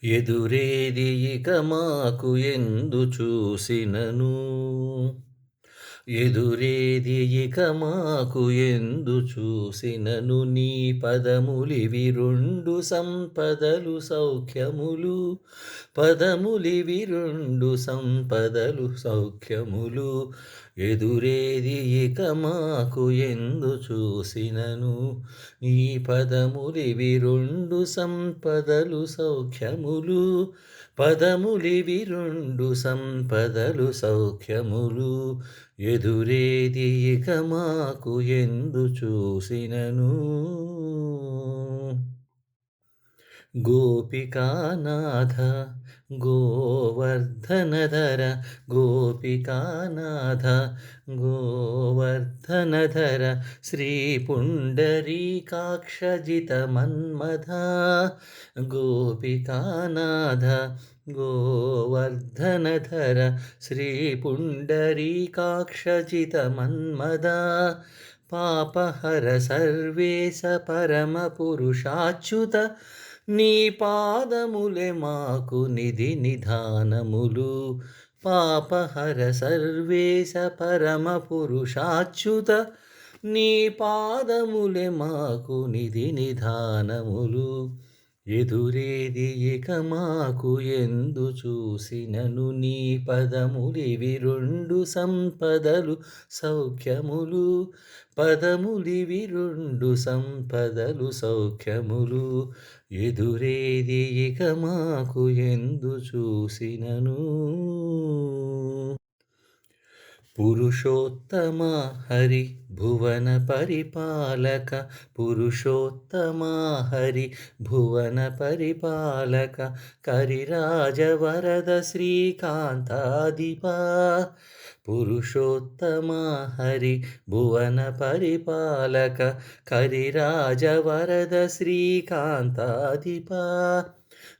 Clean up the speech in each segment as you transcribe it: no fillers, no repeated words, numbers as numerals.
ఎదురేది ఇక మాకు ఎందు చూసినను. ఎదురేది ఇక మాకు ఎందు చూసినను. నీ పదములివి రెండు సంపదలు సౌఖ్యములు. పదములివి రెండు సంపదలు సౌఖ్యములు. ఎదురేది ఇక మాకు ఎందు చూసినను. నీ పదములివి రెండు సంపదలు సౌఖ్యములు. పదములివి రెండు సంపదలు సౌఖ్యములు. ఎదురేది ఇక మాకు ఎందు చూసినను. గోపికానాథ గోవర్ధనధర గోపికానాథ గోవర్ధనధర శ్రీ పుండరీకాక్షజిత మన్మథ గోపికానాథ గోవర్ధనధర శ్రీ పుండరీకాక్షజిత మన్మథ పాపహర సర్వేశ పరమ పురుషాచ్యుత నీ పాదములే మాకు నిధి నిధానములు. పాపహర సర్వేశ పరమ పురుషాచ్యుత నీ పాదములే మాకు నిధి నిధానములు. ఎదురేది ఇక మాకు ఎందు చూసినను. నీ పదములివి రెండు సంపదలు సౌఖ్యములు. పదములివి రెండు సంపదలు సౌఖ్యములు. ఎదురేది ఇక మాకు ఎందు చూసినను. పురుషోత్తమ హరి భువన పరిపాలక పురుషోత్తమ హరి భువన పరిపాలక కరిరాజవరద శ్రీకాంతాధిప పురుషోత్తమ హరి భువన పరిపాలక కరిరాజవరద శ్రీకాంతాధిప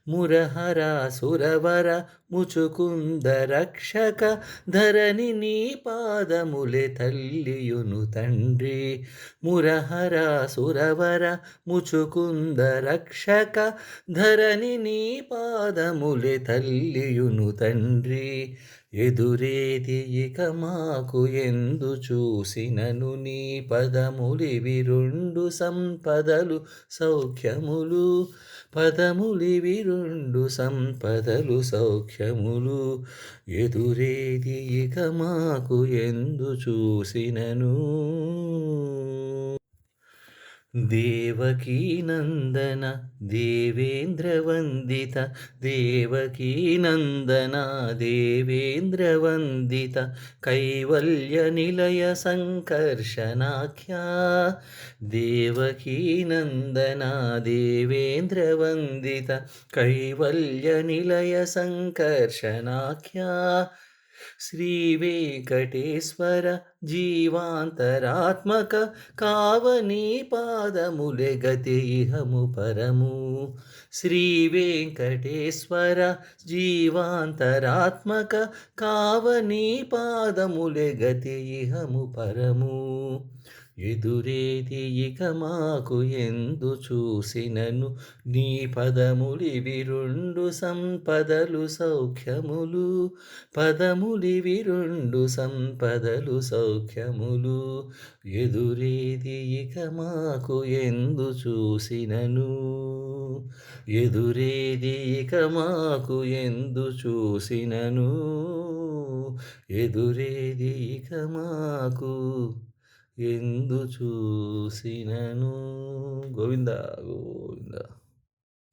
మురహర సురవర ముచుకుంద రక్షక ధరణి నీ పాదములే తల్లియును తండ్రి. మురహర సురవర ముచుకుంద రక్షక ధరణి నీ పాదములే తల్లియును తండ్రి. ఎదురేది ఇక మాకు ఎందు చూసినను. నీ పదములివి రెండు సంపదలు సౌఖ్యములు. పదములివి రెండు సంపదలు సౌఖ్యములు. ఎదురేది ఇక మాకు ఎందు చూసినను. దేవకీనందన దేవేంద్రవందిత దేవకీనందన దేవేంద్రవందిత కైవల్య నిలయ సంకర్షణాఖ్య దేవకీనందన దేవేంద్రవందిత కైవల్య నిలయ సంకర్షణాఖ్య శ్రీ వెంకటేశ్వర జీవాంతరాత్మక కావనీ పాదములే గతి ఇహము పరము. శ్రీ వెంకటేశ్వర జీవాంతరాత్మక కావనీ పాదములే గతి ఇహము పరము. ఎదురేది ఇక మాకు ఎందు చూసినను. నీ పదములివి రెండు సంపదలు సౌఖ్యములు. పదములివి రెండు సంపదలు సౌఖ్యములు. ఎదురేది ఇక మాకు ఎందు చూసినను. ఎదురేది ఇక మాకు ఎందు చూసినను. ఎదురేది ఇక మాకు ఎందు చూసినను. గోవింద గోవింద.